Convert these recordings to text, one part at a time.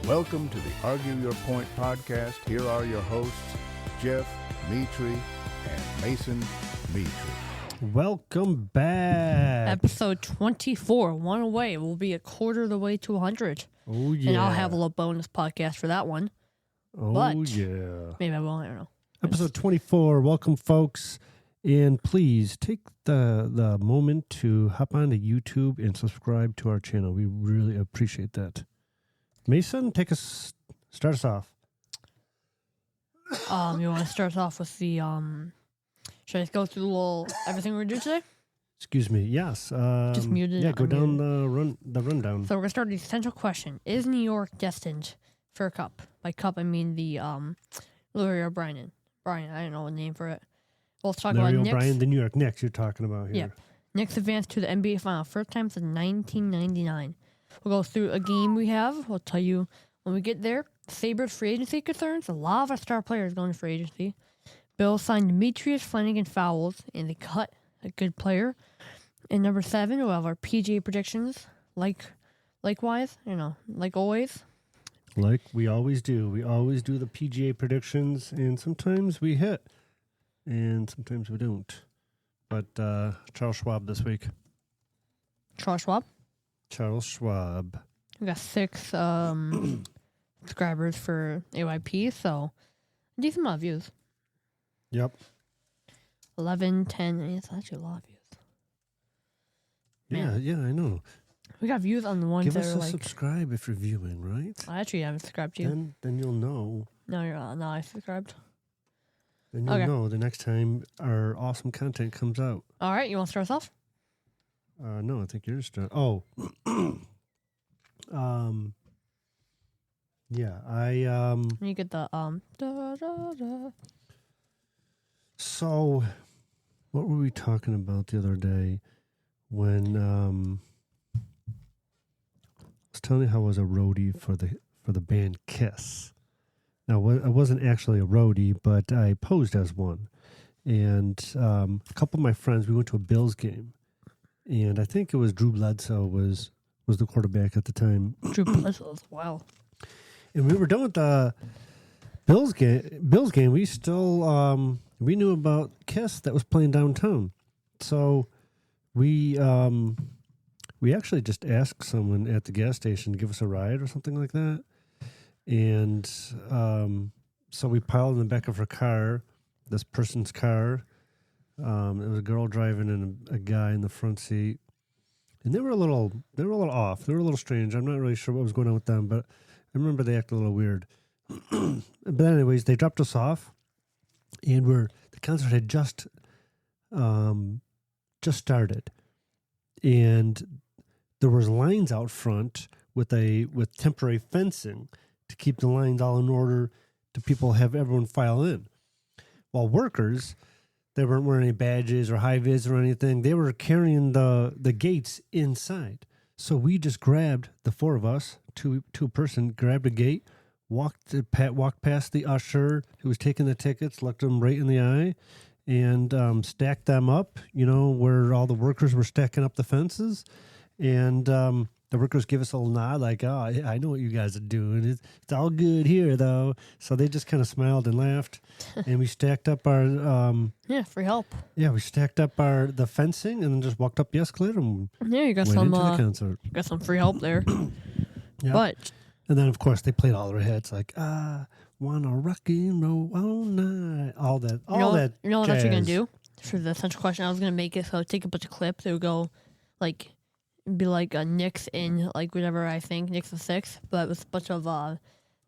Welcome to the Argue Your Point podcast. Here are your hosts, Jeff Mitri and Mason Mitri. Welcome back. Episode 24, one away. We'll be a quarter of the way to 100. Oh, yeah. And I'll have a little bonus podcast for that one. Oh, but yeah. maybe I won't. I don't know. Episode 24. Welcome, folks. And please take the moment to hop onto YouTube and subscribe to our channel. We really appreciate that. Mason, start us off. You want to start off with the, should I go through the little everything we're doing today? Excuse me. Yes. Just muted. Yeah, go down the rundown. So we're going to start with the essential question. Is New York destined for a cup? By cup, I mean the Larry O'Brien. Brian, I don't know what name for it. Let's talk Larry about O'Brien, Knicks. the New York Knicks you're talking about here. Yep. Knicks advanced to the NBA Final, first time since 1999. We'll go through a game we have. We'll tell you when we get there. Sabres free agency concerns. A lot of our star players going to free agency. Bills signed Demetrius Flanagan Fowles, and they cut a good player. And number 7, we'll have our PGA predictions. Likewise, like always. Like we always do. We always do the PGA predictions, and sometimes we hit, and sometimes we don't. But Charles Schwab this week. Charles Schwab. Charles Schwab. We got 6 subscribers for AYP, so a decent amount of views. Yep. 11, 10, it's actually a lot of views. Man. Yeah, I know. We got views on the ones Give that us are a like... subscribe if you're viewing, right? I actually haven't subscribed to you. Then you'll know. No, you're not. No, I subscribed. Then you'll Okay. know the next time our awesome content comes out. All right, you want to start us off? No, I think yours done. Oh. Yeah, You get the da, da, da. So, what were we talking about the other day when I was telling you how I was a roadie for the band Kiss. Now, I wasn't actually a roadie, but I posed as one. And a couple of my friends, we went to a Bills game, and I think it was Drew Bledsoe was the quarterback at the time. Drew Bledsoe. Wow. And we were done with the Bills game. We still we knew about Kiss that was playing downtown, so we actually just asked someone at the gas station to give us a ride or something like that, and so we piled in the back of her car, this person's car. It was a girl driving and a guy in the front seat, and they were a little off. They were a little strange. I'm not really sure what was going on with them, but I remember they acted a little weird. But anyways, they dropped us off, and the concert had just started, and there was lines out front with temporary fencing to keep the lines all in order to have everyone file in. While workers, they weren't wearing any badges or high vis or anything. They were carrying the gates inside. So we just grabbed, the 4 of us, two a person, grabbed a gate, walked past the usher who was taking the tickets, looked them right in the eye, and stacked them up, where all the workers were stacking up the fences. And the workers gave us a little nod, like, oh, I know what you guys are doing. It's all good here, though. So they just kind of smiled and laughed. And we stacked up our... free help. Yeah, we stacked up the fencing and then just walked up the escalator and Yeah, you got went some into the concert. got some free help there. Yep. But And then, of course, they played all their hits, like, wanna rock and roll all night. All that you know what jazz. I'm actually gonna do for the essential question? I was gonna make it so I'd take a bunch of clips. It would go be like a Knicks in whatever I think Knicks of 6, but with a bunch of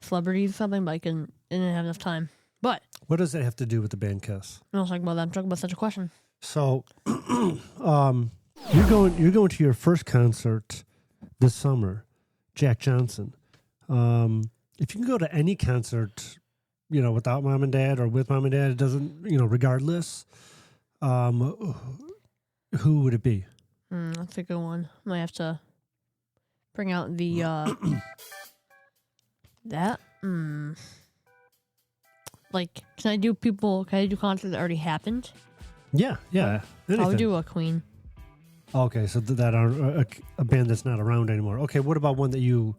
celebrities or something. But I didn't have enough time. But What does that have to do with the band Kiss? I'm not talking about that. I'm talking about essential question. So, you're going to your first concert this summer, Jack Johnson. If you can go to any concert, without mom and dad or with mom and dad, it doesn't, regardless. Who would it be? That's a good one. Might have to bring out the that. Can I do concerts that already happened? Yeah. I would Anything. do a Queen. Okay, so that are a band that's not around anymore. Okay, what about one that you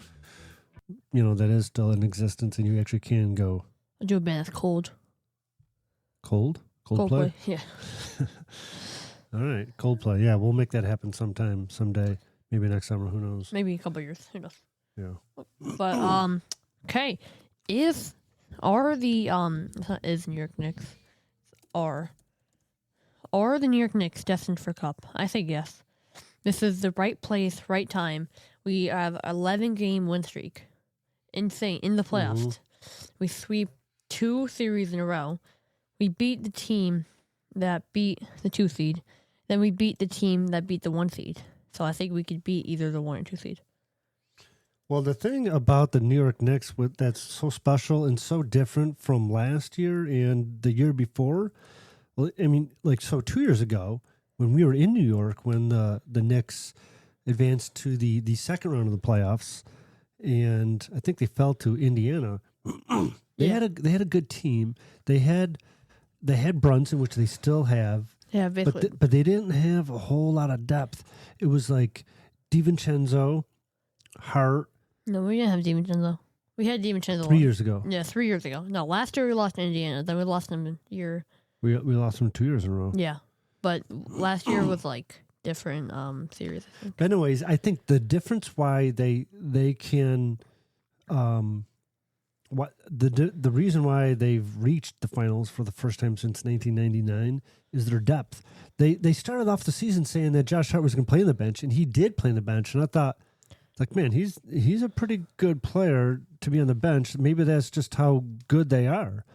that is still in existence, and you actually can go I'll do a band that's cold. Coldplay? Coldplay, yeah. All right, Coldplay. Yeah, we'll make that happen someday. Maybe next summer. Who knows? Maybe a couple years. Who knows? Yeah. But okay, are the it's not is New York Knicks are the New York Knicks destined for Cup? I say yes. This is the right place, right time. We have 11-game win streak. Insane in the playoffs. Mm-hmm. We sweep 2 series in a row. We beat the team that beat the 2 seed. Then we beat the team that beat the 1 seed. So I think we could beat either the 1 or 2 seed. Well, the thing about the New York Knicks that's so special and so different from last year and the year before, well, I mean, 2 years ago when we were in New York, when the Knicks advanced to the second round of the playoffs, and I think they fell to Indiana. They had a good team. They had Brunson, which they still have. Yeah, basically. But they didn't have a whole lot of depth. It was like DiVincenzo, Hart. No, we didn't have DiVincenzo. We had DiVincenzo 3 years ago. Yeah, 3 years ago. No, last year we lost to Indiana. Then we lost them in year. We lost them 2 years in a row. Yeah, but last year was different series. I think. But anyways, I think the difference why they can, the reason why they've reached the finals for the first time since 1999 is their depth. They started off the season saying that Josh Hart was going to play on the bench, and he did play on the bench. And I thought, man, he's a pretty good player to be on the bench. Maybe that's just how good they are,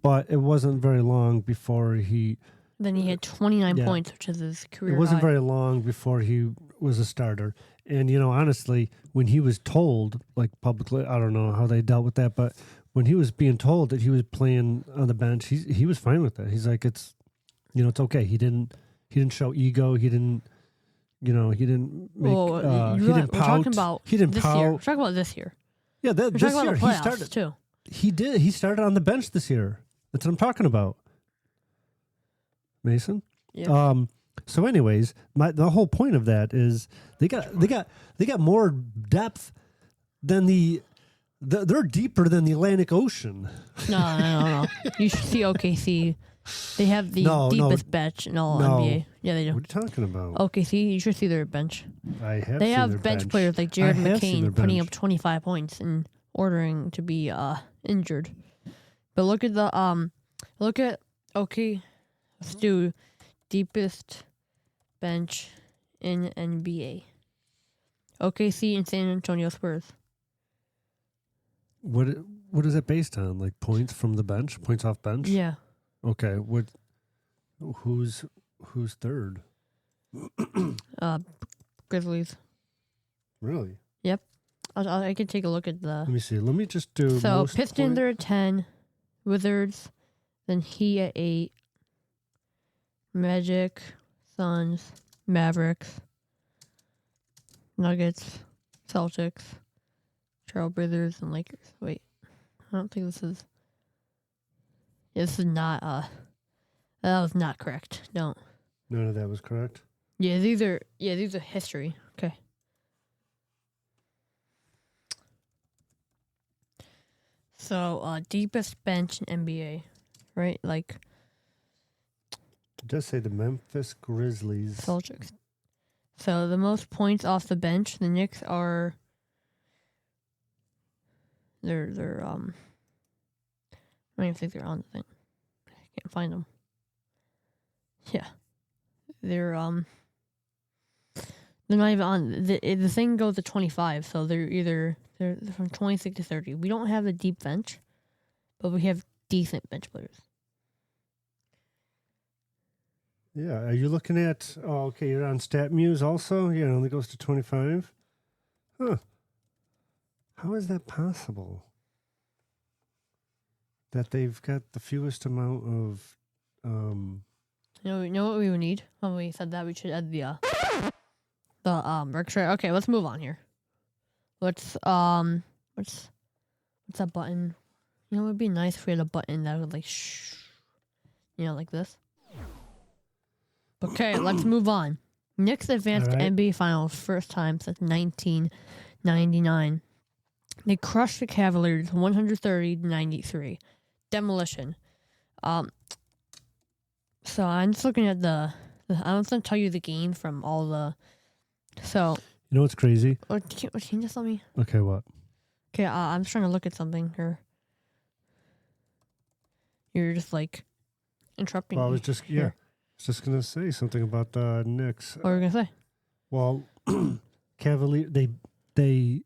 But it wasn't very long before he. Then he had 29 points, which is his career. It wasn't high. very long before he was a starter. And, honestly, when he was told, publicly, I don't know how they dealt with that, but when he was being told that he was playing on the bench, he was fine with that. He's like, it's okay. He didn't show ego. He didn't, he didn't make, he didn't pout. Talking about he didn't this pout. year. We're talking about this year. Yeah, We're this talking year about the he playoffs, started. too. He did. He started on the bench this year. That's what I'm talking about. Mason? Yeah. So anyways, the whole point of that is they got more depth than they're deeper than the Atlantic Ocean. No. You should see OKC. They have the deepest bench in all NBA. Yeah, they do. What are you talking about? OKC, you should see their bench. I have. They seen have their bench players like Jared McCain putting up 25 points and ordering to be injured. But look at let's do deepest bench in NBA. OKC and San Antonio Spurs. What is it based on? Like points from the bench, points off bench? Yeah. Okay. Who's third? Grizzlies. Really? Yep. I can take a look at the. Let me see. Let me just do. So Pistons are at 10, Wizards, then Heat at 8, Magic, Suns, Mavericks, Nuggets, Celtics, Trailblazers, and Lakers. Wait, I don't think this is. Yeah, this is not. That was not correct. Don't. None of that was correct. Yeah, these are history. Okay. So, deepest bench in NBA, right? Like. It does say the Memphis Grizzlies. Celtics. So the most points off the bench, the Knicks are. They're I don't even think they're on the thing. I can't find them. Yeah, they're not even on the thing goes to 25, so they're from 26 to 30. We don't have a deep bench, but we have decent bench players. Yeah, are you looking at? Oh, okay, you're on StatMuse also. Yeah, it only goes to 25. Huh? How is that possible? That they've got the fewest amount of. You know what we would need when we said that we should add the orchestra. Okay, let's move on here. What's that button? You know, it would be nice if we had a button that would like like this. Okay, let's move on. Knicks advanced to NBA Finals first time since 1999. They crushed the Cavaliers 130-93. Demolition. So I'm just looking at I'm just going to tell you the game from all the... So... You know what's crazy? Can you just let me... Okay, what? Okay, I'm just trying to look at something here. You're just, like, interrupting Well, I me. was just here. just gonna say something about the Knicks. What were you gonna say? Well, Cavalier they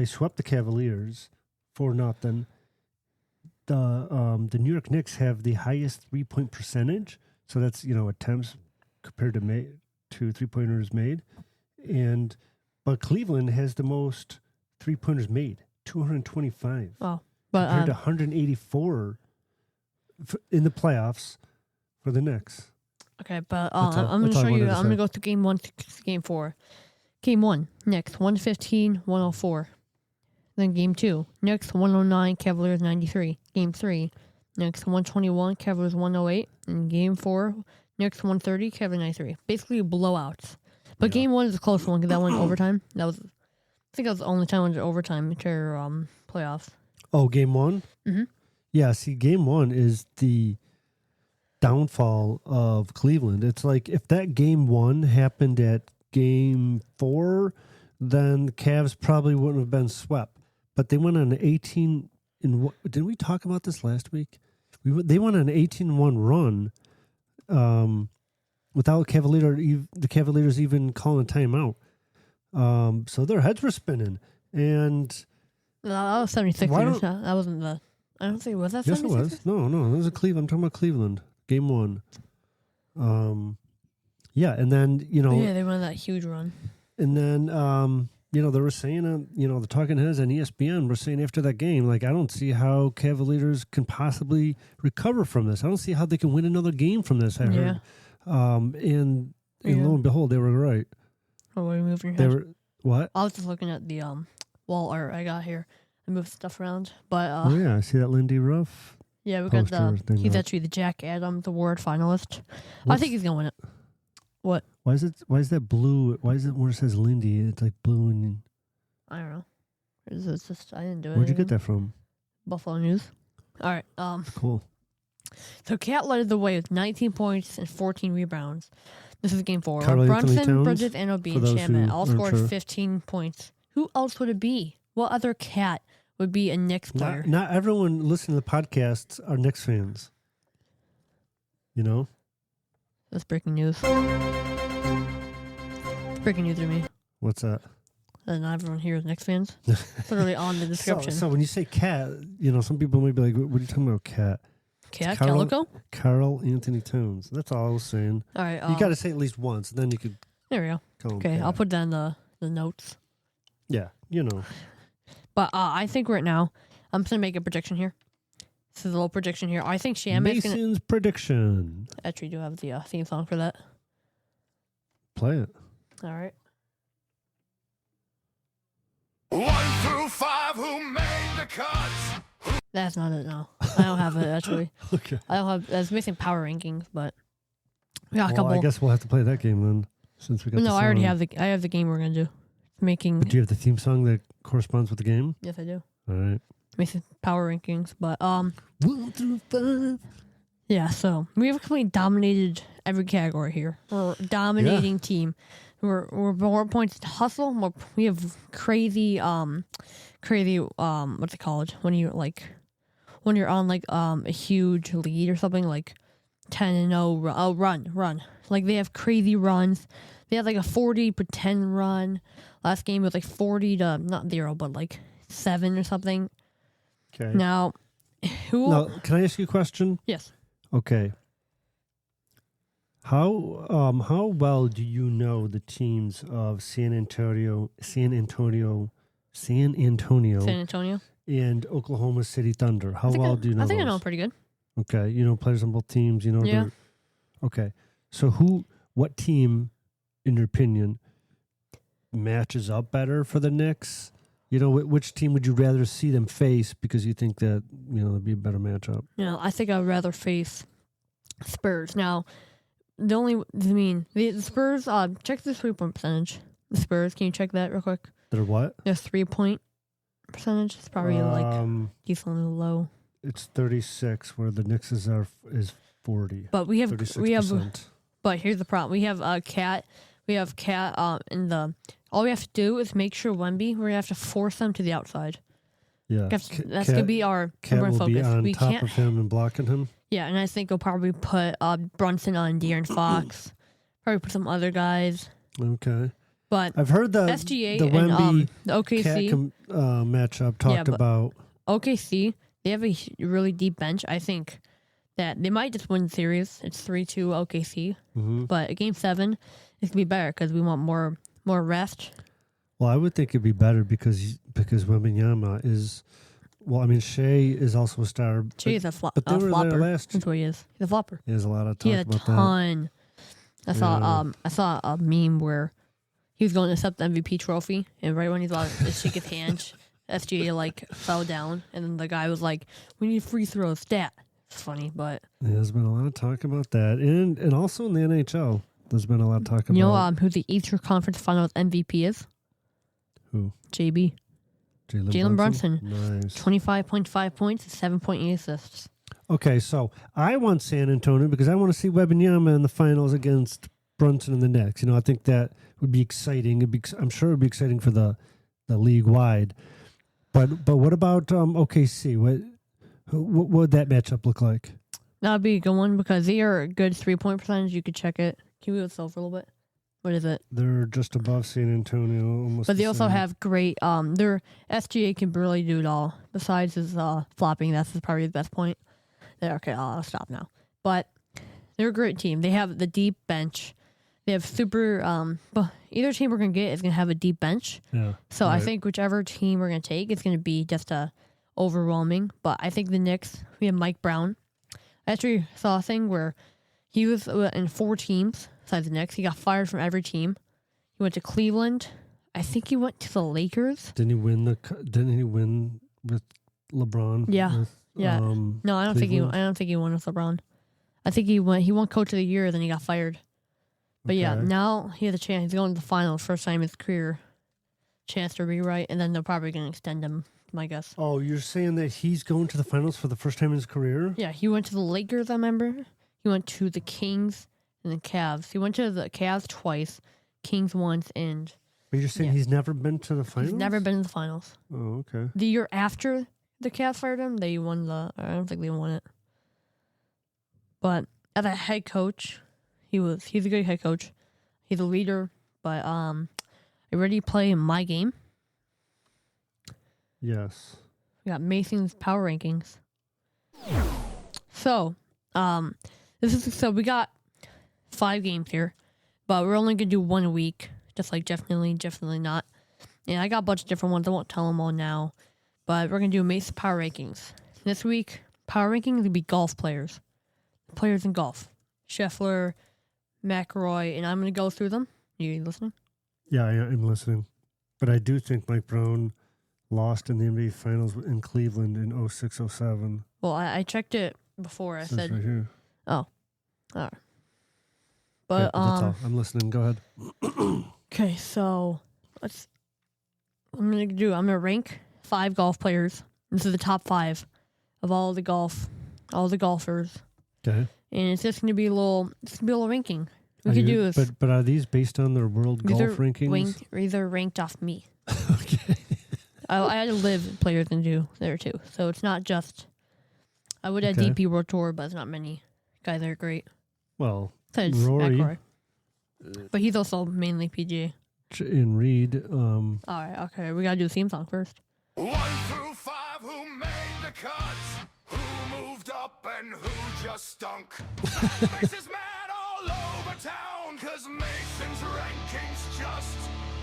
swept the Cavaliers 4-0. The New York Knicks have the highest 3-point percentage, so that's attempts compared to 3-pointers made, but Cleveland has the most 3-pointers made, 225. Oh, but compared to 184 in the playoffs for the Knicks. okay, but That's all- I'm gonna that's all show I you. wanted to I'm gonna say. go through game 1 to game 4. Game 1, Knicks 115-104. Then game 2, Knicks 109, Cavaliers 93. Game 3, Knicks 121, Cavaliers 108. And game 4, Knicks 130, Cavaliers 93. Basically blowouts. But game 1 is a close one because that went overtime. I think that was the only time under overtime to playoffs. Oh, game 1? Mm-hmm. Yeah, see, game 1 is the downfall of Cleveland. It's like if that game 1 happened at game 4, then the Cavs probably wouldn't have been swept. But they went on an 18 in. Didn't we talk about this last week? They went on an 18-1 run without the Cavaliers even calling a timeout. So their heads were spinning. And No, that was 76ers. That wasn't the... I don't think... Was that 76ers? yes, it was. No, it was a Cleveland. I'm talking about Cleveland. Game 1. Yeah, and then, Yeah, they went on that huge run. And then, they were saying, the talking heads on ESPN were saying after that game, like, I don't see how Cavaliers can possibly recover from this. I don't see how they can win another game from this, I heard. And lo and behold, they were right. Oh, were you moving your They head? were, what? I was just looking at the wall art I got here. I moved stuff around. But, Oh, yeah, I see that Lindy Ruff. yeah, we got poster thing he's up. actually the Jack Adams Award finalist. I think he's going to win it. What? Why is that blue? Why is it where it says Lindy? It's like blue and... I don't know. It's just, I didn't do it. Where'd you get that from? Buffalo News. All right. Cool. So Cat led the way with 19 points and 14 rebounds. This is game 4. Karl Anthony Brunson, Towns, Bridges, and OB for and those Shaman who all aren't scored sure. 15 points. Who else would it be? What other Cat would be a Knicks player? Not everyone listening to the podcasts are Knicks fans. You know? That's breaking news. It's breaking news to me. What's that? And not everyone here is Knicks fans. It's literally on the description. So when you say Cat, some people may be like, what are you talking about, Cat? Cat? Karl- Calico? Karl Anthony Towns. That's all I was saying. All right. You got to say at least once, then you could There we go. call him Okay, Cat. I'll put that in the notes. Yeah, But I think right now, I'm just going to make a prediction here. This is a little prediction here. I think Shaman's going to... Mason's prediction. Actually, do have the theme song for that. Play it. All right. 1 through 5, who made the cuts? That's not it, no. I don't have it, actually. Okay. I don't have... It's missing power rankings, but... We got a Well, couple... I guess we'll have to play that game then, since we got No, the I already song. have the game we're going to do. Making... But do you have the theme song that corresponds with the game? Yes, I do. All right. Missing power rankings, but... 1 through 5. Yeah, so we have completely dominated every category here. We're a dominating team. We're more points to hustle. We have crazy what's it called when you're on like a huge lead or something, like 10-0 run. Like they have crazy runs. They had like a 40-10 run. Last game was like 40 to not 0 but like 7 or something. Okay. Now, Now, can I ask you a question? Yes. Okay. How well do you know the teams of San Antonio, and Oklahoma City Thunder? How well do you know I think I those? know them pretty good. Okay, you know players on both teams. You know. Yeah. Okay, so what team, in your opinion, matches up better for the Knicks? You know, which team would you rather see them face because you think that it'd be a better matchup? I think I'd rather face Spurs. Now, the Spurs, check the 3-point percentage. The Spurs, can you check that real quick? They're what? Their 3-point percentage is probably decently low. It's 36, where the Knicks is 40. But we have 36%. But here's the problem: we have Cat. We have Cat. All we have to do is make sure Wemby. We're gonna have to force them to the outside. Yeah, That's gonna be our Cat will focus. be on we top can't, of him and blocking him. Yeah, and I think we'll probably put Brunson on De'Aaron Fox. Probably put some other guys. Okay. But I've heard the SGA the Wemby and the OKC matchup talked about. OKC, they have a really deep bench. I think that they might just win the series. It's 3-2 OKC. Mm-hmm. But Game 7 is going to be better because we want more rest. Well, I would think it'd be better because Wembanyama is. Well, I mean, Shea is also a star. Shea is a flopper. But they were there last. That's what he is. He's a flopper. There's a lot of talk He had a about ton. I saw a meme where he was going to accept the MVP trophy, and right when he's about to shake his hand, SGA fell down, and then the guy was like, "We need free throws, stat." It's funny, but there's been a lot of talk about that, and also in the NHL, there's been a lot of talk about. You know who the Eastern Conference Finals MVP is? Who? JB. Jalen Brunson. Nice. 25.5 points, 7.8 assists. Okay, so I want San Antonio because I want to see Wembanyama in the finals against Brunson and the Knicks. I think that would be exciting. I'm sure it would be exciting for the league wide. But what about OKC? What would that matchup look like? That would be a good one because they are a good 3-point percentage. You could check it. Can you move this over a little bit? What is it? They're just above San Antonio, almost. But they also have great. Their SGA can really do it all. Besides his flopping, that's probably the best point. Okay, I'll stop now. But they're a great team. They have the deep bench. They have super. But either team we're gonna get is gonna have a deep bench. Yeah. So I think whichever team we're gonna take is gonna be just overwhelming. But I think the Knicks. We have Mike Brown. I actually saw a thing where he was in 4 teams besides the Knicks. He got fired from every team. He went to Cleveland. I think he went to the Lakers. Didn't he win with LeBron? Yeah. Yeah. No, I don't think he won with LeBron. I think he won Coach of the Year, then he got fired. But yeah, now he has a chance. He's going to the finals, first time in his career. Chance to rewrite, and then they're probably going to extend him, my guess. Oh, you're saying that he's going to the finals for the first time in his career? Yeah, he went to the Lakers, I remember. He went to the Kings and the Cavs. He went to the Cavs twice, Kings once, and... But you're saying he's never been to the finals? He's never been in the finals. Oh, okay. The year after the Cavs fired him, they won I don't think they won it. But as a head coach, he's a good head coach. He's a leader, but are you ready to play my game? Yes. We got Mason's power rankings. So, we got 5 games here, but we're only gonna do 1 a week, just like definitely not. And I got a bunch of different ones. I won't tell them all now, but we're gonna do Mason's power rankings this week. Power rankings will be golf players in golf. Scheffler, McIlroy, and I'm going to go through them. You listening? Yeah, I'm listening. But I do think Mike Brown lost in the NBA Finals in Cleveland in 06-07. Well, I checked it before. I said, right here. Oh. All right. But, that's all. I'm listening. Go ahead. Okay, so I'm going to rank 5 golf players. This is the top 5 of all the golfers. Okay. And it's just going to be a little ranking. We could do this. But are these based on their world golf rankings? These are ranked off me. Okay. I had to live players and do there too. So it's not just. I would add DP World Tour, but it's not many guys that are great. Well, besides Rory. McIlroy. But he's also mainly PGA. And Reed. All right, okay. We got to do the theme song first. 1 through 5, who made the cut? Who moved up and who just stunk? Mason's mad all over town, 'cause Mason's rankings just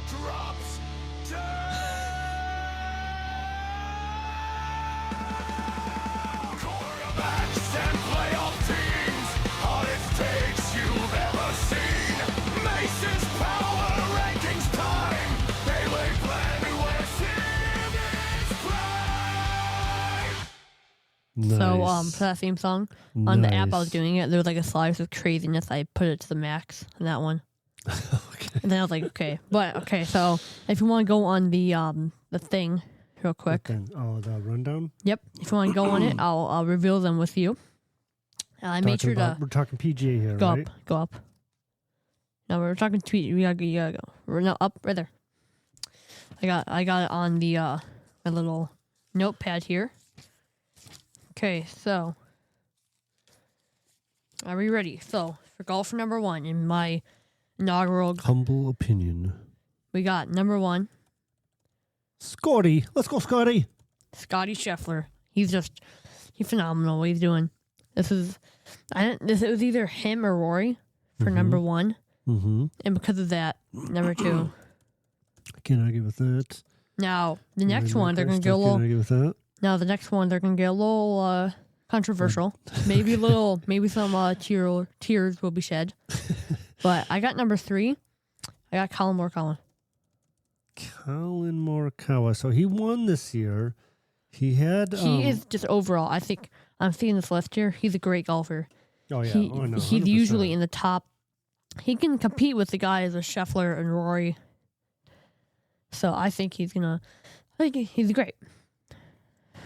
dropped down. Quarterbacks and playoff teams, hardest takes you've ever seen. Mason's power rankings time. They lay plan to win its prime. Nice. So for that theme song, on the app I was doing it, there was like a slice of craziness. I put it to the max on that one. Okay. And then I was like, okay. But okay, so if you want to go on the thing, real quick. Okay. Oh, the rundown. Yep. If you want to go on it, I'll reveal them with you. I made sure to We're talking PGA here, go right? up. Go up. No, we're talking tweet. You gotta go. No, up right there. I got it on the my little notepad here. Okay, so are we ready? So for golfer number 1 in my inaugural, Humble opinion. we got number 1, Scottie. Let's go, Scottie. Scottie Scheffler. He's phenomenal. What he's doing. It was either him or Rory for number 1, and because of that, number 2. I can't argue with that. Now the next one, they're gonna get a Can't little. argue with that. Now the next one, they're gonna get a little controversial. Maybe some tears will be shed. But I got number 3. I got Collin Morikawa. Collin Morikawa. So he won this year. He had. He is just overall. I think I'm seeing this list here. He's a great golfer. Oh yeah. No, He's 100%. usually in the top. He can compete with the guys with Scheffler and Rory. So I think he's great.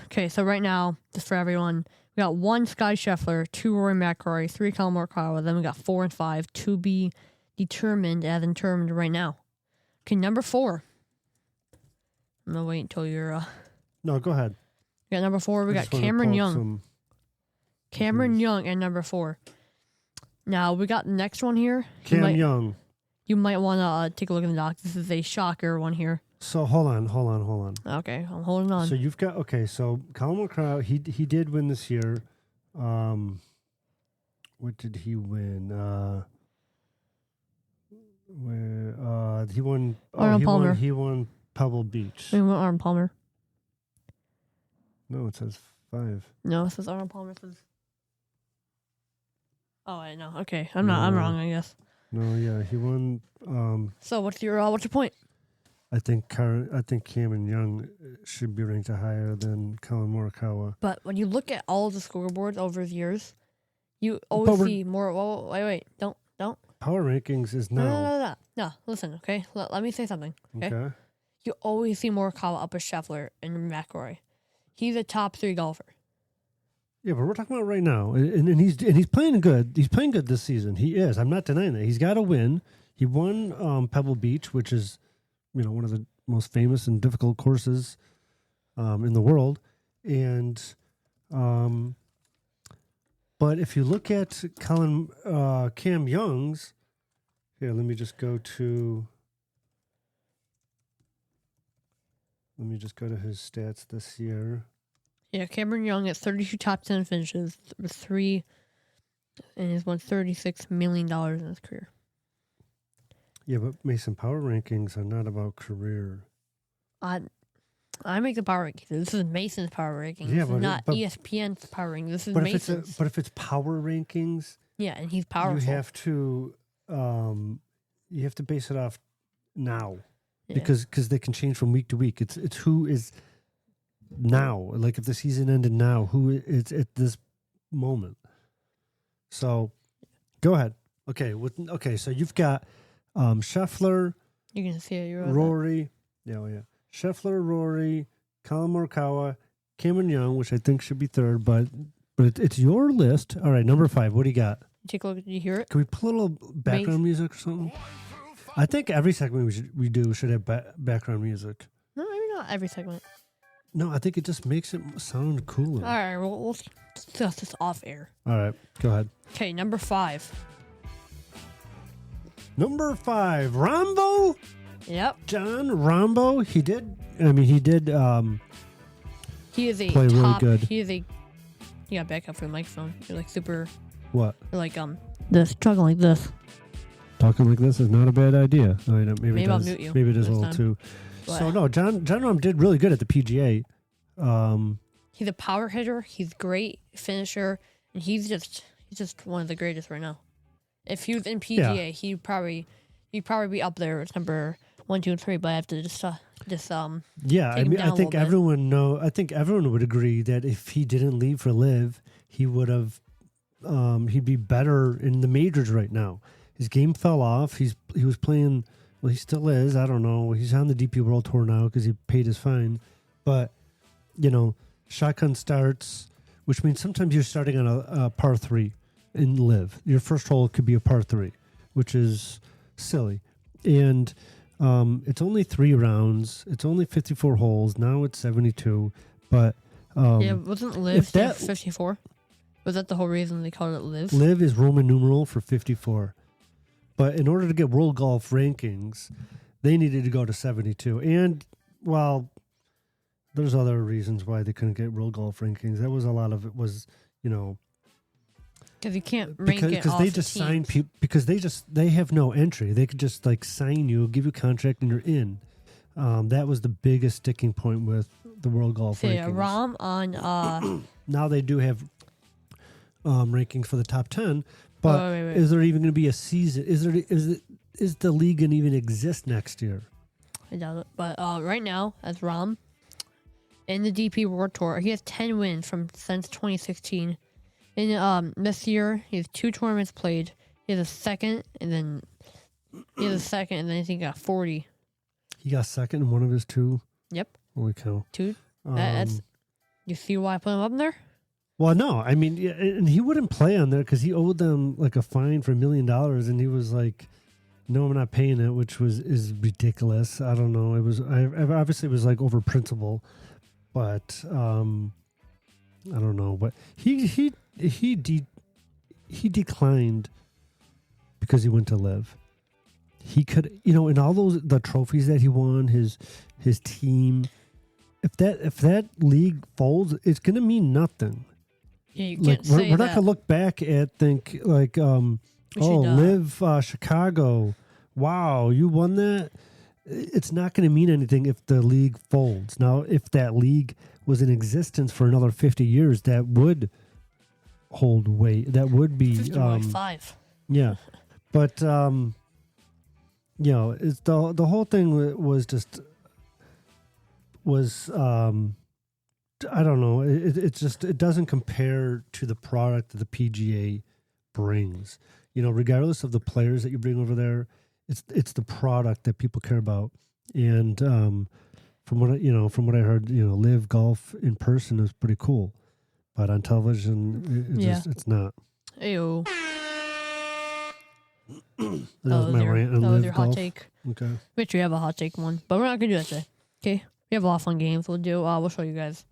Okay, so right now, just for everyone, we got 1 Scottie Scheffler, 2 Rory McIlroy, 3 Collin Morikawa. Then we got 4 and 5 to be determined right now. Okay, number 4. I'm gonna wait until you're. No, go ahead. We got number 4. We I got just wanna Cameron pull up Young. some- Cameron Young at number 4. Now we got the next one here. Young. You might want to take a look at the docs. This is a shocker one here. So hold on. Okay, I'm holding on. So you've got so Collin Morikawa, he did win this year. What did he win? He won. Arnold Palmer. He won Pebble Beach. We went Arnold Palmer. No, it says 5. No, it says Arnold Palmer. It says. Oh, I know. Okay, I'm wrong. I guess. No, yeah, he won. So what's your point? I think Cameron Young should be ranked higher than Collin Morikawa. But when you look at all of the scoreboards over the years, you always see more. Whoa, wait, don't. Power rankings is now. No. Listen, okay. Let me say something. Okay. You always see Morikawa up with Scheffler and McIlroy. He's a top 3 golfer. Yeah, but we're talking about right now, and he's playing good. He's playing good this season. He is. I'm not denying that. He's got to win. He won Pebble Beach, which is, one of the most famous and difficult courses in the world. And but if you look at Cam Young's, here, let me just go to his stats this year. Yeah, Cameron Young has 32 top 10 finishes with 3, and he's won $36 million in his career. Yeah, but Mason, power rankings are not about career. I make the power rankings. This is Mason's power rankings. Yeah, this is not ESPN's power rankings. This is Mason's. But if it's power rankings, yeah, and he's powerful. You have to base it off now, Yeah. because they can change from week to week. It's who is now. Like if the season ended now, who is at this moment. So, go ahead. Okay, so you've got Scheffler. You can see it. You're Rory. Yeah. Scheffler, Rory, Collin Morikawa, Cameron Young, which I think should be 3rd, but it's your list. All right, number 5. What do you got? Take a look. Did you hear it? Can we put a little background music or something? I think every segment we should have background music. No, maybe not every segment. No, I think it just makes it sound cooler. All right, we'll discuss this off air. All right, go ahead. Okay, number 5. Number 5, Rambo. Yep. Jon Rahm. He did. He is a play really top. good. He is a. You got back up for the microphone. You're like super. What? You're like this talking like this. Talking like this is not a bad idea. Oh, maybe it I'll does. mute you Maybe it is a this little time. too. But So no, Jon Rahm did really good at the PGA. he's a power hitter. He's great finisher, and he's just one of the greatest right now. If he was in PGA, he'd probably be up there as number 1, 2, and 3. But I have to just yeah. take him down I think a little bit. I think everyone would agree that if he didn't leave for Live, he would have. He'd be better in the majors right now. His game fell off. He was playing. Well, he still is. I don't know. He's on the DP World Tour now because he paid his fine. But, shotgun starts, which means sometimes you're starting on a par 3 in live. Your first hole could be a par 3, which is silly. And it's only 3 rounds. It's only 54 holes. Now it's 72. But wasn't live that 54? Was that the whole reason they called it live? Live is Roman numeral for 54. But in order to get World Golf rankings, they needed to go to 72. And, well, there's other reasons why they couldn't get World Golf rankings. That was a lot of it was, because you can't rank it because off they the just teams. sign people because they have no entry. They could just sign you, give you a contract, and you're in. That was the biggest sticking point with the World Golf So, rankings. Rahm on Now they do have rankings for the top 10, but wait. is there even going to be a season? Is the league going to even exist next year? I doubt it. But right now, as Rahm in the DP World Tour, he has 10 wins since 2016. In this year, he has 2 tournaments played. He has a second, and then I think he got 40. He got second in one of his 2. Yep, Holy cow! 2. That's you see why I put him up there? Well, no, I mean, and he wouldn't play on there because he owed them a fine for $1 million, and he was like, "No, I'm not paying it," which is ridiculous. I don't know. Obviously it was over principle, but I don't know. But he declined because he went to live. He could, in all the trophies that he won, his team. If that league folds, it's gonna mean nothing. Yeah, you can't say we're not that. gonna look back at Live Chicago. Wow, you won that. It's not going to mean anything if the league folds. Now, if that league was in existence for another 50 years, that would hold weight. That would be 5. yeah. But it's the whole thing was I don't know. It doesn't compare to the product that the PGA brings. Regardless of the players that you bring over there, it's the product that people care about. And from what I heard, live golf in person is pretty cool, but on television, it's not. Ayo. That was my rant on That was live your golf. hot take. Okay. Which we have a hot take one, but we're not gonna do that today. Okay, we have a lot of fun games. We'll show you guys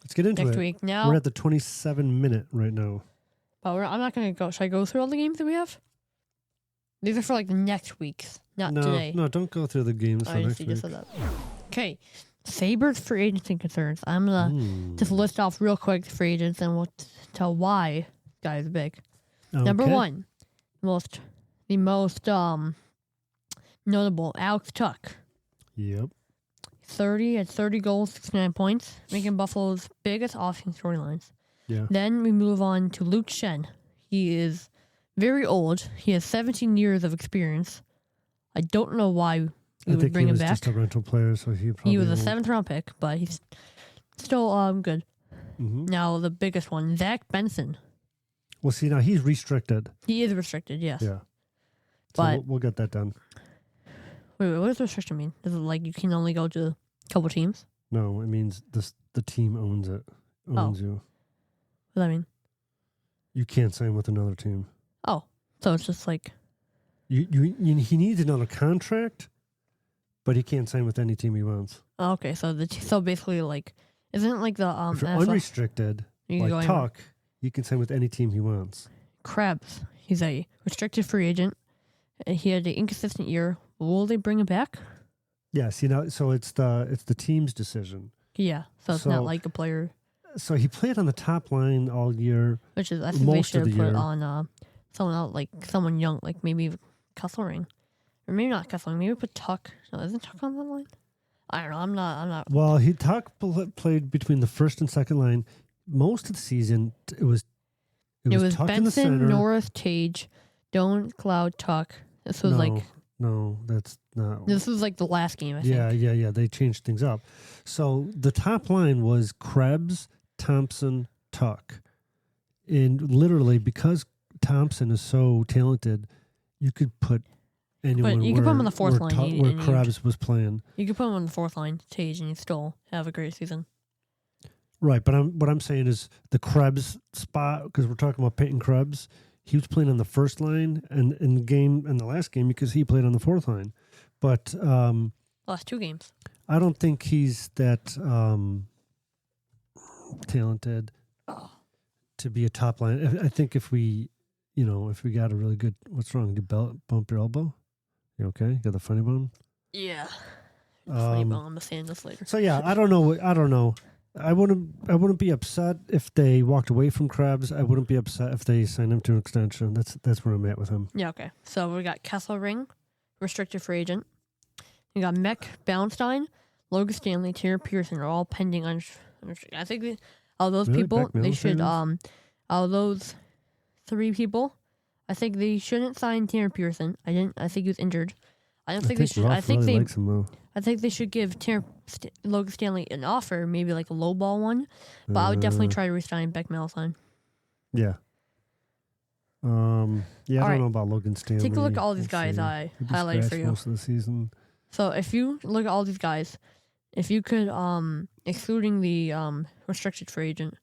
Let's get into next it. week. Now, We're at the 27-minute right now. but I'm not gonna go. Should I go through all the games that we have? These are for the next weeks, not today. No, don't go through the games for I next just week. said that. Okay, Sabres free agency concerns. I'm gonna just list off real quick the free agents, and we'll tell why this guy is big. Number Okay. 1, the most notable, Alex Tuck. Yep. 30 goals, 69 points, making Buffalo's biggest offseason storylines. Yeah. Then we move on to Luke Shen. He is very old. He has 17 years of experience. I don't know why we would bring he him was back. just a rental player, so he probably He was a won't. 7th round pick, but he's still good. Mhm. Now the biggest one, Zach Benson. Well, see, now he's restricted. He is restricted, yes. Yeah. So But we'll get that done. wait, what does restriction mean? Is it like you can only go to a couple teams? No, it means the team owns it. Owns you. What does that mean? You can't sign with another team. Oh, so it's just like He needs another contract, but he can't sign with any team he wants. okay. So basically, like, isn't it like the If you're NFL? unrestricted, You can go like anywhere. Tuck, he can sign with any team he wants. Krebs. He's a restricted free agent. He had an inconsistent year. Will they bring him back? Yeah, see now, so it's the team's decision. Yeah. So it's So- not like a player, So he played on the top line all year. which is I think they most of should the put year. on someone else, like someone young, like maybe Kesselring, or maybe not Kesselring. Maybe put Tuck. No, isn't Tuck on that line? I don't know. I'm not. Well, Tuck played between the first and second line most of the season. It was Tuck in the Benson, center. Norris, Tage, Doan, Cloud, Tuck. This was no, that's not. this was like the last game. I think. Yeah. They changed things up. So the top line was Krebs, Thompson, Tuck, and literally because Thompson is so talented, you could put anyone. But you could put him on the fourth where line. where Krebs was playing. You could put him on the fourth line, Tage, and he'd still have a great season. Right, but what I'm saying is the Krebs spot, because we're talking about Peyton Krebs. He was playing on the first line, and in the last game, because he played on the fourth line. But Last 2 games. I don't think he's that talented to be a top line. I think if we got a really good, what's wrong? Did you bump your elbow? You okay? You got the funny bone? Yeah. Funny bone. I'm saying this later. So yeah, I don't know. I wouldn't be upset if they walked away from Krebs. I wouldn't be upset if they signed him to an extension. That's where I'm at with him. Yeah, okay. So we got Kesselring, restricted free agent. You got Mech Ballenstein, Logan Stanley, Tanner Pearson are all pending on. I think all those Really? people Beck they should Ballenstein is? all those 3 people. I think they shouldn't sign Tanner Pearson. I think he was injured. I don't think they should. Ruff really likes him though. I think they should give Logan Stanley an offer, maybe like a low ball one. But I would definitely try to re-sign Beck Ballenstein. Yeah. I don't know about Logan Stanley. Take a look at all these guys I highlighted for you. Most of the season. So if you look at all these guys, if you could, excluding the restricted free agent,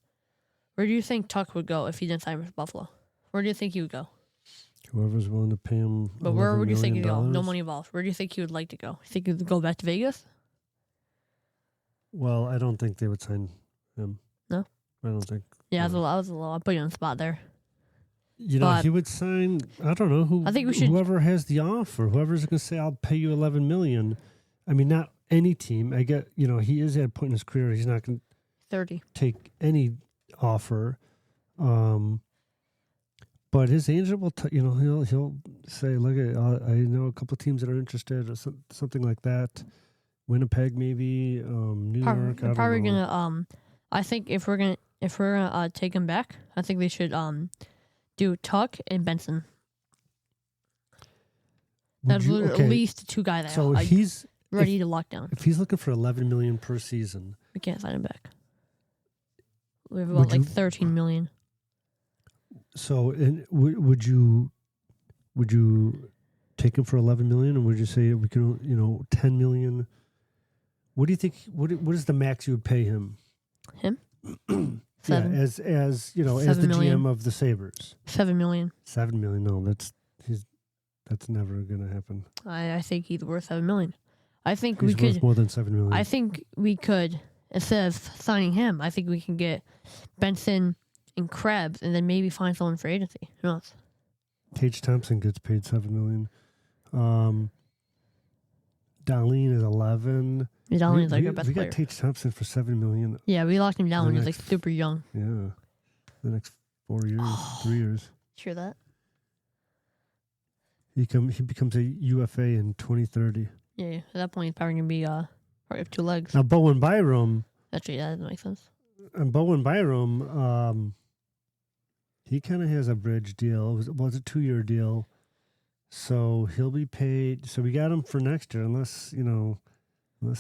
where do you think Tuck would go if he didn't sign with Buffalo? Where do you think he would go? Whoever's willing to pay him. But where would you think he'd go? $11 million? No money involved. Where do you think he would like to go? You think he would go back to Vegas? Well, I don't think they would sign him. No? I don't think. Yeah, that was a little. I put you on the spot there. He would sign. I don't know I think we should. Whoever has the offer, whoever's going to say, "I'll pay you $11 million." I mean, not any team. I get. He is at a point in his career. He's not going to 30. take any offer. But his agent will, he'll say, "Look, I know a couple of teams that are interested, or something like that. Winnipeg, maybe, New York. We're probably gonna. I think if we're gonna take him back, I think they should do Tuck and Benson. That's at least 2 guys that so he's ready to lock down. If he's looking for $11 million per season, We can't sign him back. We have about 13 million. So, would you take him for $11 million, or would you say we can, $10 million? What do you think? What is the max you would pay him? Him? Yeah, as as the million. GM of the Sabres. $7 million. $7 million. No, that's never going to happen. I think he's worth $7 million. I think He's we worth could. more than $7 million. I think we could, instead of signing him, I think we can get Benson and Krebs, and then maybe find someone for agency. Who knows? Tage Thompson gets paid $7 million. Darlene is 11. Darlene's like our best we player. got Tage Thompson for $7 million. Yeah, we locked him down when he was next- like super young. Yeah, the next 4 years, 3 years. Hear that? He becomes a UFA in 2030. Yeah. At that point, he's probably gonna be probably have 2 legs. Now Bowen Byram, Actually, that doesn't make sense. he kind of has a bridge deal. It was a 2-year deal, so he'll be paid. So we got him for next year, unless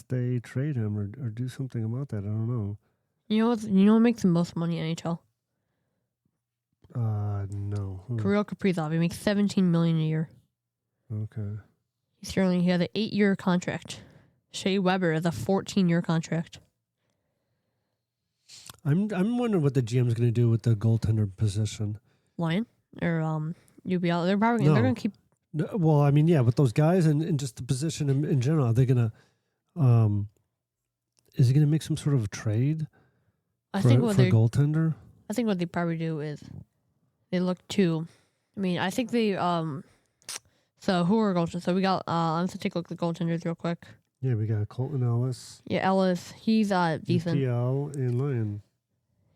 they trade him or do something about that. I don't know. You know what makes the most money in NHL? No. Kirill Kaprizov. He makes $17 million a year. Okay. He has an 8-year contract. Shea Weber has a 14-year contract. I'm wondering what the GM's going to do with the goaltender position. Lion or UBL. They're probably No. they're gonna keep. Well, I mean, yeah, with those guys and just the position in general, are they going to? Is he going to make some sort of a trade? I think what for they. goaltender. I think what they probably do is they look to. I mean, I think they. So who are goaltenders? So we got. Let's take a look at the goaltenders real quick. Yeah, we got Colton Ellis. Yeah, Ellis. He's decent. UPL and Lion.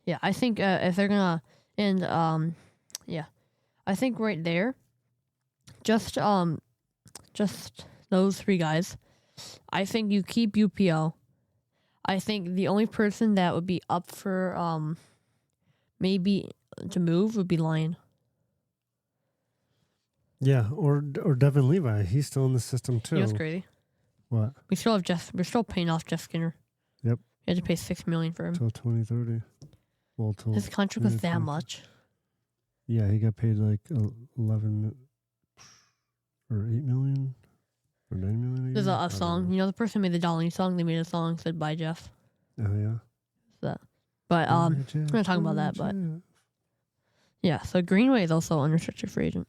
Yeah, I think if they're gonna yeah, I think right there, just those 3 guys. I think you keep UPL. I think the only person that would be up for maybe to move would be Lion. Yeah, or Devin Levi. He's still in the system too. That's crazy. What? We still have We're still paying off Jeff Skinner. Yep. You had to pay $6 million for him. Till 2030. Well, till His contract was that 2020. much. Yeah, he got paid like 11 or 8 million or 9 million. There's year? a song. You know, the person who made the Dolly song. They made a song said "Bye Jeff." Oh yeah. That. But we're not talking about that. But yeah, so Greenway is also unrestricted free agent.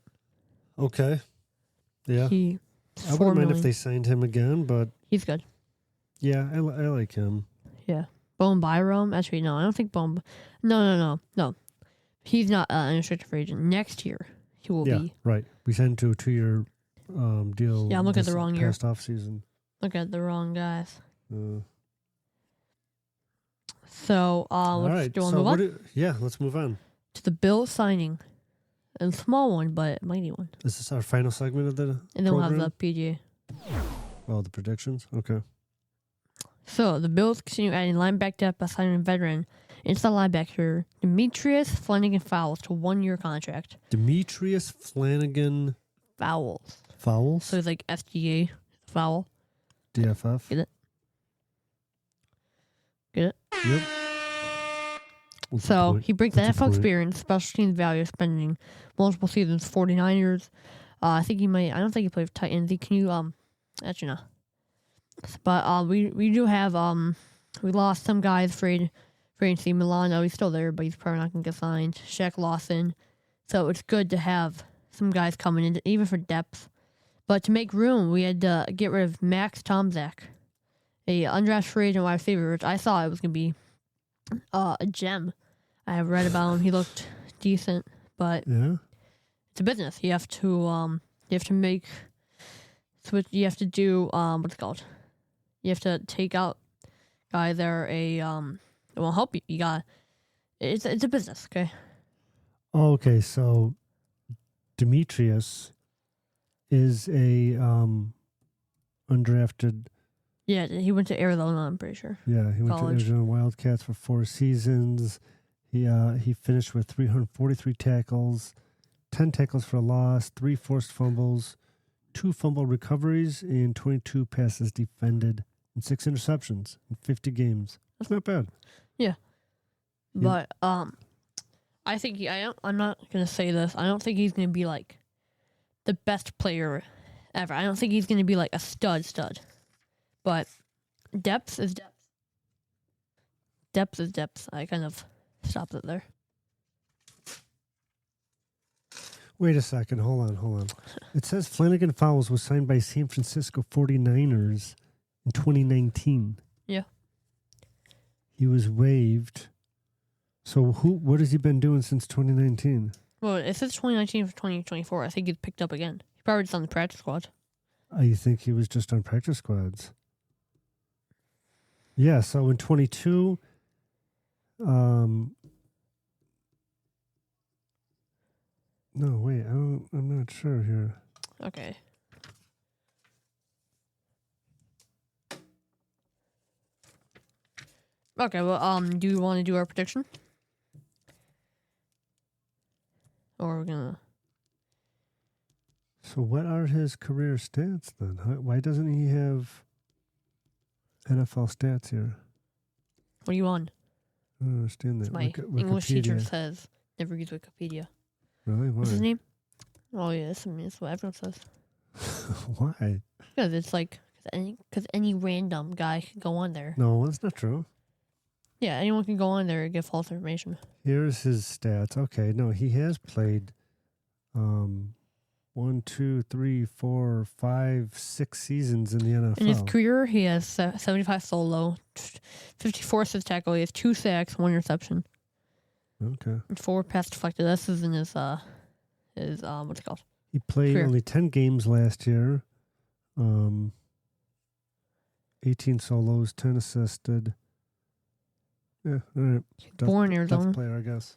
Okay. Yeah. He I wouldn't mind if they signed him again, but he's good. yeah, I like him. Yeah. Bone Byram. Actually, no, I don't think Bone. No. He's not an unrestricted free agent. Next year, he will Yeah, be. right. We signed to a 2-year deal. Yeah, I'm looking at the wrong year. Past off season. Look at the wrong guys. So let's do move on. Let's move on. To the Bills signing. A small one, but a mighty one. Is this our final segment of the And then program? we'll have the PGA. Oh, the predictions? Okay. So the Bills continue adding linebacker depth by signing a veteran inside linebacker Demetrius Flanagan-Fowles to 1-year contract. Demetrius Flanagan Fowles. Fowles? So he's like FGA foul. DFF. Get it? Yep. So he brings That's a NFL point. experience, special teams value, spending multiple seasons, 49ers. I think he might. I don't think he played for Titans. Can you actually no. But we do have we lost some guys for agency. Milano, he's still there, but he's probably not gonna get signed. Shaq Lawson. So it's good to have some guys coming in, even for depth. But to make room, we had to get rid of Max Tomczak, a undrafted free agent wide receiver, which I thought it was gonna be a gem. I have read about him. He looked decent, but Yeah. it's a business. You have to make switch. You have to do what's it called? You have to take out guys that are it will help you. You got it's a business. Okay. Okay, so Demetrius is a undrafted. Yeah, he went to Arizona. I'm pretty sure. Yeah, he went College. to Arizona Wildcats for 4 seasons. He finished with 343 tackles, 10 tackles for a loss, 3 forced fumbles, 2 fumble recoveries, and 22 passes defended, and 6 interceptions in 50 games. That's not bad. Yeah. But I think I'm not gonna say this. I don't think he's gonna be like the best player ever. I don't think he's gonna be like a stud. But depth is depth. Depth is depth. I kind of stopped it there. Wait a second. Hold on. It says Flanagan Fowles was signed by San Francisco 49ers in 2019. Yeah. He was waived. So what has he been doing since 2019? Well, it says 2019 for 2024. I think he's picked up again. He's probably just on the practice squad. I think he was just on practice squads. Yeah, so in 22, no, wait, I'm not sure here. Okay. Okay, well, do you want to do our prediction? Or we're gonna... So what are his career stats then? Why doesn't he have NFL stats here? What are you on? I don't understand that. My English teacher says never use Wikipedia. Really? Why? What's his name? Oh, yeah, that's what everyone says. Why? Because it's like, because any random guy can go on there. No, that's not true. Yeah, anyone can go on there and get false information. Here's his stats. Okay, no, he has played 1, 2, 3, 4, 5, 6 seasons in the NFL. In his career, he has 75 solo, 54 assist tackle. He has 2 sacks, 1 interception, Okay. and 4 pass deflected. This is in his what's it called? He played Career. only 10 games last year. 18 solos, 10 assisted. Yeah, all right. Born in Arizona. Tough player, I guess.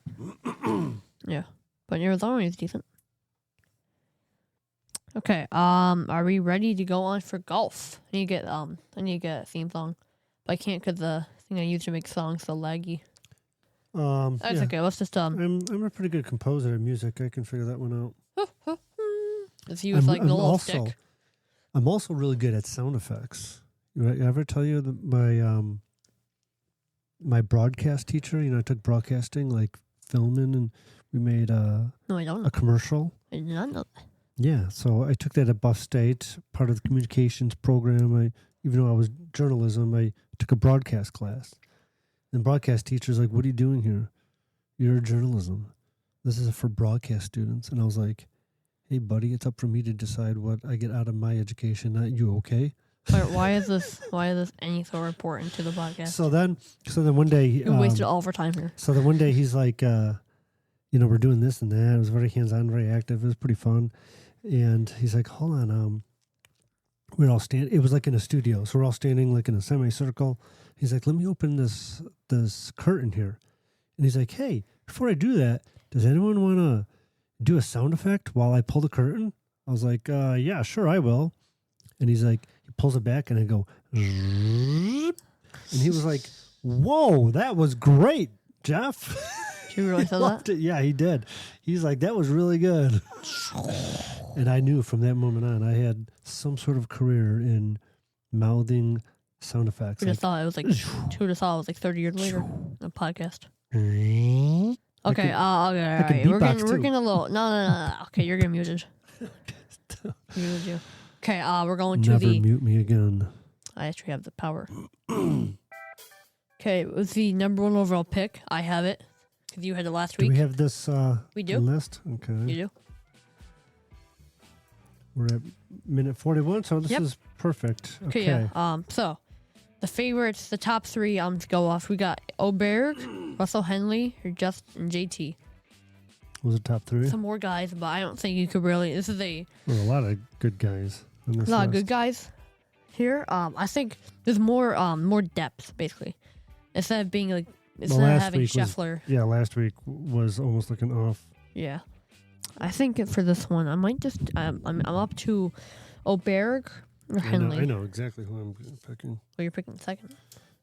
Yeah, but in Arizona, he's decent. Okay, are we ready to go on for golf? I need to get a theme song, but I can't because the thing I use to make songs so laggy. That's yeah. okay. Let's just I'm a pretty good composer of music. I can figure that one out. Let's use like the little stick. I'm also really good at sound effects. I ever tell you that my broadcast teacher, I took broadcasting, like filming, and we made No, I don't know. a commercial. I did not know that. Yeah, so I took that at Buff State, part of the communications program. Even though I was journalism, I took a broadcast class. And broadcast teacher's like, "What are you doing here? You're journalism. This is for broadcast students." And I was like, "Hey, buddy, it's up for me to decide what I get out of my education, not you, okay?" Why is this any so important to the podcast? So then one day... We wasted all of our time here. So then one day he's like, we're doing this and that. It was very hands-on, very active. It was pretty fun. And he's like, "Hold on, we're all standing." It was like in a studio, so we're all standing like in a semicircle. He's like, "Let me open this curtain here." And he's like, "Hey, before I do that, does anyone want to do a sound effect while I pull the curtain?" I was like, "Yeah, sure, I will." And he's like, he pulls it back, and I go, "Zzzz." And he was like, "Whoa, that was great, Jeff." Did you really say that? Yeah, he did. He's like, "That was really good." And I knew from that moment on, I had some sort of career in mouthing sound effects. Who would have thought it was like 30 years later in a podcast? Like, Okay, all right. We're getting a little. No. Okay, you're getting muted. Muted you. Okay, we're going to never mute me again. I actually have the power. Okay, it was the number 1 overall pick. I have it because you had it last week. Do we have this We do. list? Okay. You do. We're at minute 41, so this is perfect. Okay. Yeah. So the favorites, the top 3, to go off. We got Oberg, Russell Henley, or Justin JT. Was it top 3? Some more guys, but I don't think you could really. This is There were a lot of good guys on this a lot of list. good guys here. I think there's more depth basically instead of being like instead of having Scheffler. Last week was almost like an off. Yeah, I think for this one I might just I'm up to Oberg or Henley. I know exactly who I'm picking. Oh, you're picking second.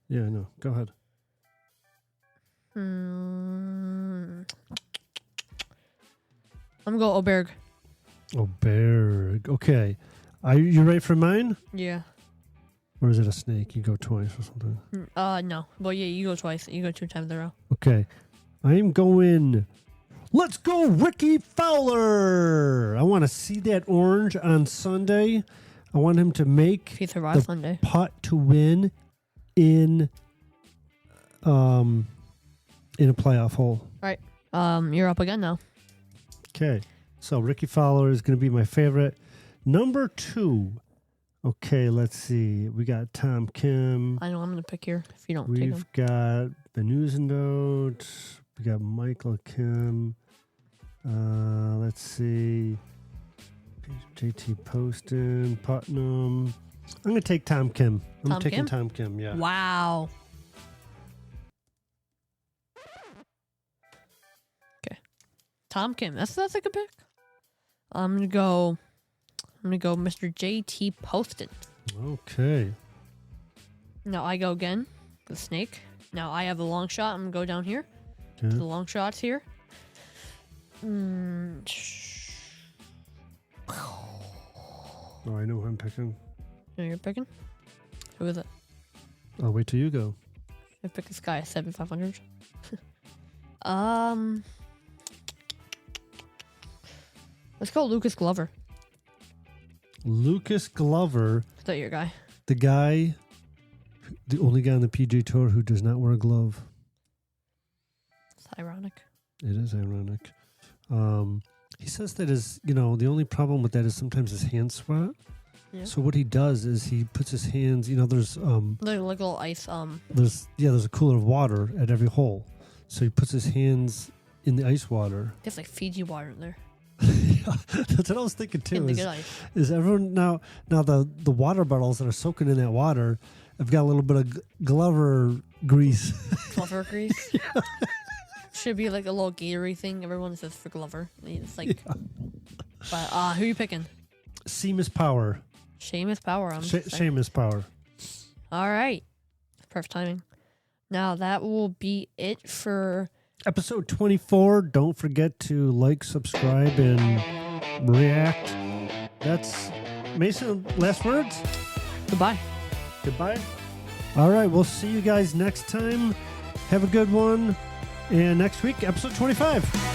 Yeah, I know. Go ahead. I'm gonna go Oberg. Oberg. Okay. Are you ready for mine? Yeah. Or is it a snake? You go twice or something? No. Well, yeah, you go twice. You go 2 times in a row. Okay. I'm going... Let's go, Ricky Fowler! I want to see that orange on Sunday. I want him to make If he survives Sunday. putt to win in a playoff hole. All right. You're up again now. Okay. So Ricky Fowler is going to be my favorite. Number 2. Okay, let's see. We got Tom Kim. I know I'm gonna pick here if you don't take him. We've got Benuzendot. We got Michael Kim. Let's see. JT Poston, Putnam. I'm going to take Tom Kim. I'm taking Tom Kim, yeah. Wow. Okay. Tom Kim. That's a good pick. I'm gonna go Mr. JT Poston. Okay. Now I go again. The snake. Now I have the long shot. I'm gonna go down here. Okay. The long shots here. Oh, I know who I'm picking. No, you're picking? Who is it? I'll wait till you go. I pick this guy at 7,500. Let's go Lucas Glover. Lucas Glover. Is that your guy? The only guy on the PGA Tour who does not wear a glove. It's ironic. It is ironic. He says that the only problem with that is sometimes his hands sweat. Yeah. So what he does is he puts his hands, there's Like little ice. there's a cooler of water at every hole. So he puts his hands in the ice water. There's like Fiji water in there. Yeah, that's what I was thinking too. In the good ice. Is everyone now the water bottles that are soaking in that water have got a little bit of Glover grease. Glover grease. Yeah. Should be like a little Gatorade thing. Everyone says for Glover. It's like. Yeah. But who are you picking? Seamus Power. Seamus Power. Seamus Power. All right. Perfect timing. Now that will be it for episode 24. Don't forget to like, subscribe, and react. That's Mason. Last words? Goodbye. Goodbye. All right. We'll see you guys next time. Have a good one. And next week, episode 25.